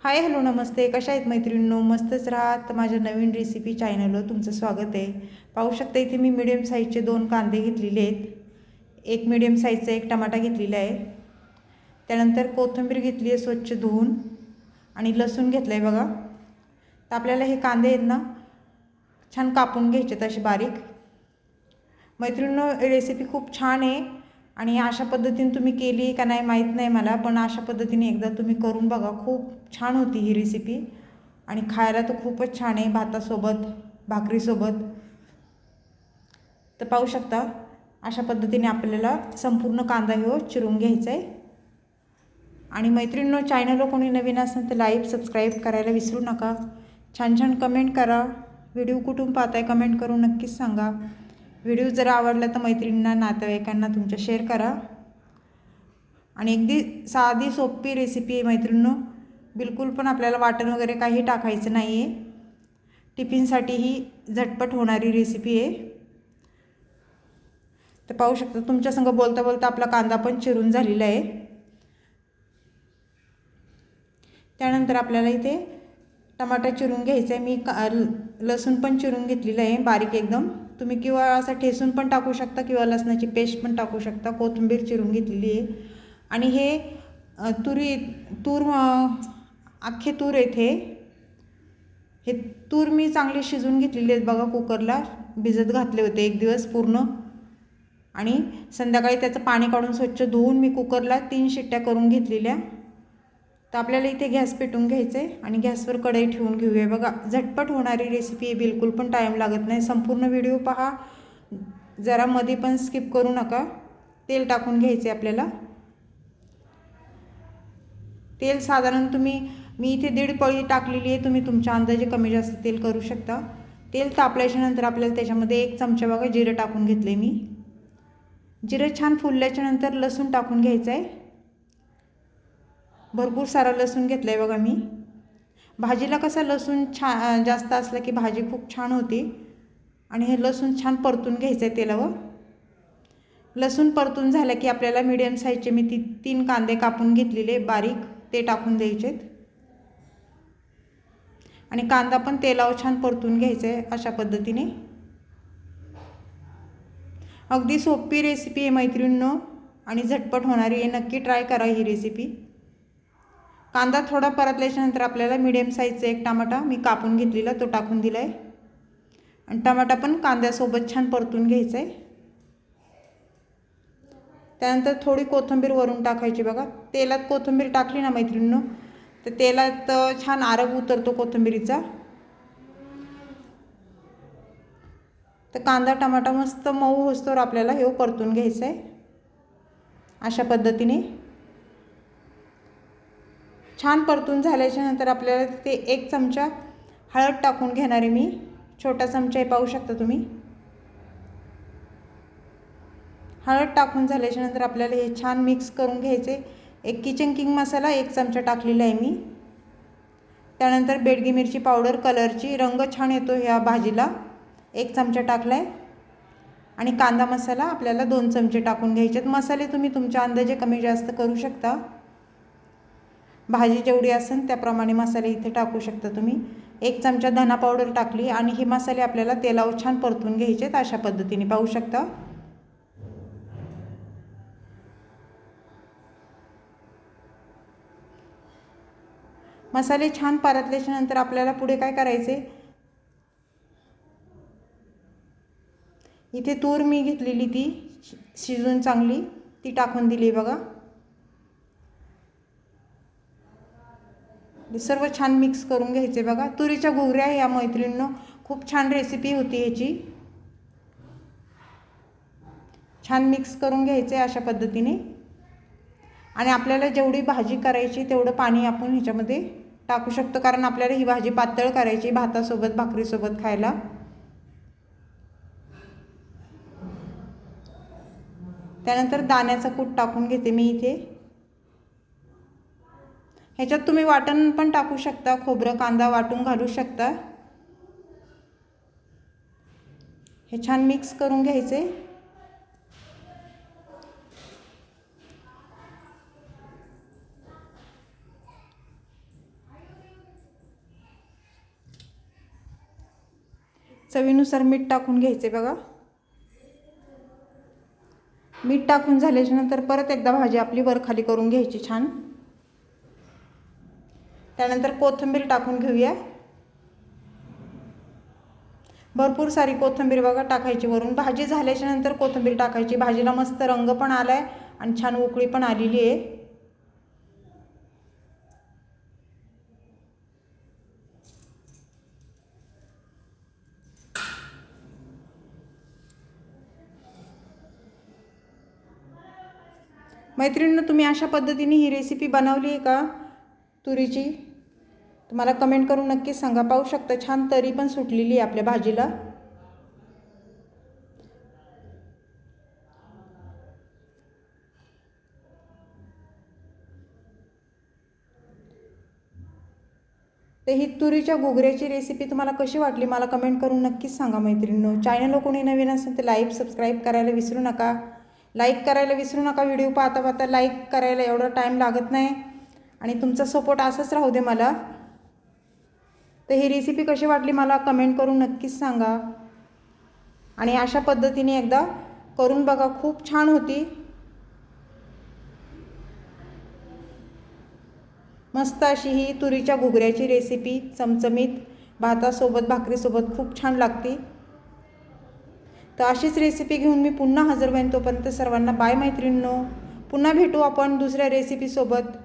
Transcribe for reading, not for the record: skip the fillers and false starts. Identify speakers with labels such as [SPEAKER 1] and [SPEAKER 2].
[SPEAKER 1] Hi hello नमस्ते, कशा आहेत मैत्रिणींनो? मस्तच राहत. माझ्या नवीन रेसिपी चॅनलवर तुमचं स्वागत आहे. पाहू शकता इथे मी मीडियम साईजचे 2 कांदे घेतलेले आहेत. एक मीडियम साईजचा एक टमाटा घेतलेला आहे. त्यानंतर कोथिंबीर घेतली आहे स्वच्छ धुवून आणि लसूण घेतलं आहे बघा. तर आपल्याला हे कांदे आहेत ना छान कापून घ्यायचे तसे बारीक. मैत्रिणींनो रेसिपी खूप छान आहे आणि अशा पद्धतीने तुम्ही केली का नाही माहीत नाही मला, पण अशा पद्धतीने एकदा तुम्ही करून बघा. खूप छान होती ही रेसिपी आणि खायला तर खूपच छान आहे, भातासोबत भाकरीसोबत. तर पाहू शकता अशा पद्धतीने आपल्याला संपूर्ण कांदा हे चिरून घ्यायचा आहे. आणि मैत्रिणींनो चॅनलवर कोणी नवीन असेल तर लाईक सबस्क्राईब करायला विसरू नका. छान छान कमेंट करा. व्हिडिओ कुठून पाहताय कमेंट करून नक्कीच सांगा. व्हिडिओ जर आवडला तर मैत्रिणींना नातेवाईकांना तुमच्या शेअर करा. आणि अगदी साधी सोपी रेसिपी आहे मैत्रिणींनो. बिलकुल पण आपल्याला वाटण वगैरे काही टाकायचं नाही आहे. टिफिनसाठी ही झटपट होणारी रेसिपी आहे. तर पाहू शकता तुमच्यासंग बोलता बोलता आपला कांदा पण चिरून झालेला आहे. त्यानंतर आपल्याला इथे टमाटर चिरून घ्यायचं आहे. मी लसूण पण चिरून घेतलेलं आहे बारीक एकदम. तुम्ही किंवा असं ठेसून पण टाकू शकता किंवा लसणाची पेस्ट पण टाकू शकता. कोथिंबीर चिरून घेतलेली आहे. आणि हे तूर अख्खे तूर येथे हे तूर मी चांगले शिजवून घेतलेले आहेत बघा. कुकरला भिजत घातले होते एक दिवस पूर्ण आणि संध्याकाळी त्याचं पाणी काढून स्वच्छ धुवून मी कुकरला 3 शिट्ट्या करून घेतलेल्या. तर आपल्याला इथे गॅस पेटवून घ्यायचं आहे आणि गॅसवर कढई ठेवून घेऊया. बघा झटपट होणारी रेसिपी आहे, बिलकुल पण टाईम लागत नाही. संपूर्ण व्हिडिओ पहा, जरा मध्ये पण स्किप करू नका. तेल टाकून घ्यायचे आपल्याला. तेल साधारण मी इथे 1.5 पळी टाकलेली आहे. तुम्ही तुमच्या अंदाजे कमी जास्त तेल करू शकता. तेल तापल्याच्या नंतर आपल्याला त्याच्यामध्ये 1 चमचा बघा जिरं टाकून घेतले मी. जिरं छान फुलल्याच्या नंतर लसूण टाकून घ्यायचं आहे. भरपूर सारा लसूण घेतला आहे बघा मी. भाजीला कसा लसूण जास्त असला की भाजी खूप छान होती. आणि हे लसूण छान परतून घ्यायचं आहे तेलावर. लसूण परतून झालं की आपल्याला मीडियम साईजचे मी 3 कांदे कापून घेतलेले बारीक ते टाकून द्यायचेत. आणि कांदा पण तेलावर छान परतून घ्यायचा आहे अशा पद्धतीने. अगदी सोपी रेसिपी आहे मैत्रिणींनो आणि झटपट होणारी आहे. नक्की ट्राय करा ही रेसिपी. कांदा थोडा परतल्याच्या नंतर आपल्याला मीडियम साईजचा एक टमाटा मी कापून घेतलेला तो टाकून दिला आहे. आणि टमाटा पण कांद्यासोबत छान परतून घ्यायचा आहे. त्यानंतर थोडी कोथिंबीर वरून टाकायची बघा. तेलात कोथिंबीर टाकली ना मैत्रिणींनो तर तेलात छान आरग उतरतो कोथिंबीरीचा. तर कांदा टमाटा मस्त मऊ होस्तोवर आपल्याला हे परतून घ्यायचं आहे अशा पद्धतीने. छान परतून झाल्याच्या नंतर आपल्याला ते 1 चमचा हळद टाकून घेणार आहे मी. छोटा चमचा आहे पाहू शकता तुम्ही. हळद टाकून झाल्याच्या नंतर आपल्याला हे छान मिक्स करून घ्यायचे. एक किचन किंग मसाला 1 चमचा टाकलेला आहे मी. त्यानंतर बेडगी मिरची पावडर कलरची, रंग छान येतो ह्या भाजीला, 1 चमचा टाकला आहे. आणि कांदा मसाला आपल्याला 2 चमचे टाकून घ्यायचे. मसाले तुम्ही तुमच्या अंदाजे कमी जास्त करू शकता. भाजी जेवढी असेल त्याप्रमाणे मसाले इथे टाकू शकता तुम्ही. 1 चमचा धना पावडर टाकली आणि हे मसाले आपल्याला तेलावर छान परतून घ्यायचे अशा पद्धतीने पाहू शकता. मसाले छान परतल्याच्या नंतर आपल्याला पुढे काय करायचे, इथे तूर मी घेतलेली ती शिजून चांगली ती टाकून दिली बघा. सर्व छान मिक्स करून घ्यायचे बघा. तुरीच्या घुगऱ्या ह्या मैत्रिणींनो खूप छान रेसिपी होती ह्याची. छान मिक्स करून घ्यायचे अशा पद्धतीने. आणि आपल्याला जेवढी भाजी करायची तेवढं पाणी आपण ह्याच्यामध्ये टाकू शकतो, कारण आपल्याला ही भाजी पातळ करायची भातासोबत भाकरीसोबत खायला. त्यानंतर दाण्याचा कूट टाकून घेते मी इथे. ह्याच्यात तुम्ही वाटण पण टाकू शकता, खोबरं कांदा वाटून घालू शकता. हे छान मिक्स करून घ्यायचे. चवीनुसार मीठ टाकून घ्यायचे बघा. मीठ टाकून झाल्याच्यानंतर परत एकदा भाजी आपली वरखाली करून घ्यायची छान. त्यानंतर कोथिंबीर टाकून घेऊया. भरपूर सारी कोथिंबीर बघा टाकायची वरून. भाजी झाल्याच्यानंतर कोथिंबीर टाकायची. भाजीला मस्त रंग पण आलाय आणि छान उकळी पण आलेली आहे. मैत्रिणींनो, तुम्ही अशा पद्धतीने ही रेसिपी बनवली आहे का तुरीची? तुम्हाला कमेंट करून नक्कीच सांगा. पाहू शकता छान तरी पण सुटलेली आहे आपल्या भाजीला. तर ही तुरीच्या घुगऱ्याची रेसिपी तुम्हाला कशी वाटली मला कमेंट करून नक्कीच सांगा मैत्रिणींनो. चॅनलला कोणी नवीन असेल तर लाईक सबस्क्राईब करायला विसरू नका. लाईक करायला विसरू नका. व्हिडिओ पाहता पाहता लाईक करायला एवढा टाईम लागत नाही आणि तुमचा सपोर्ट असाच राहू दे मला. तर ही रेसिपी कशी वाटली मला कमेंट करून नक्कीच सांगा. आणि अशा पद्धतीने एकदा करून बघा, खूप छान होती. मस्त अशी ही तुरीच्या घुगऱ्याची रेसिपी चमचमीत भातासोबत भाकरीसोबत खूप छान लागते. तर अशीच रेसिपी घेऊन मी पुन्हा हजर होईन. तोपर्यंत सर्वांना बाय मैत्रिणींनो. पुन्हा भेटू आपण दुसऱ्या रेसिपीसोबत.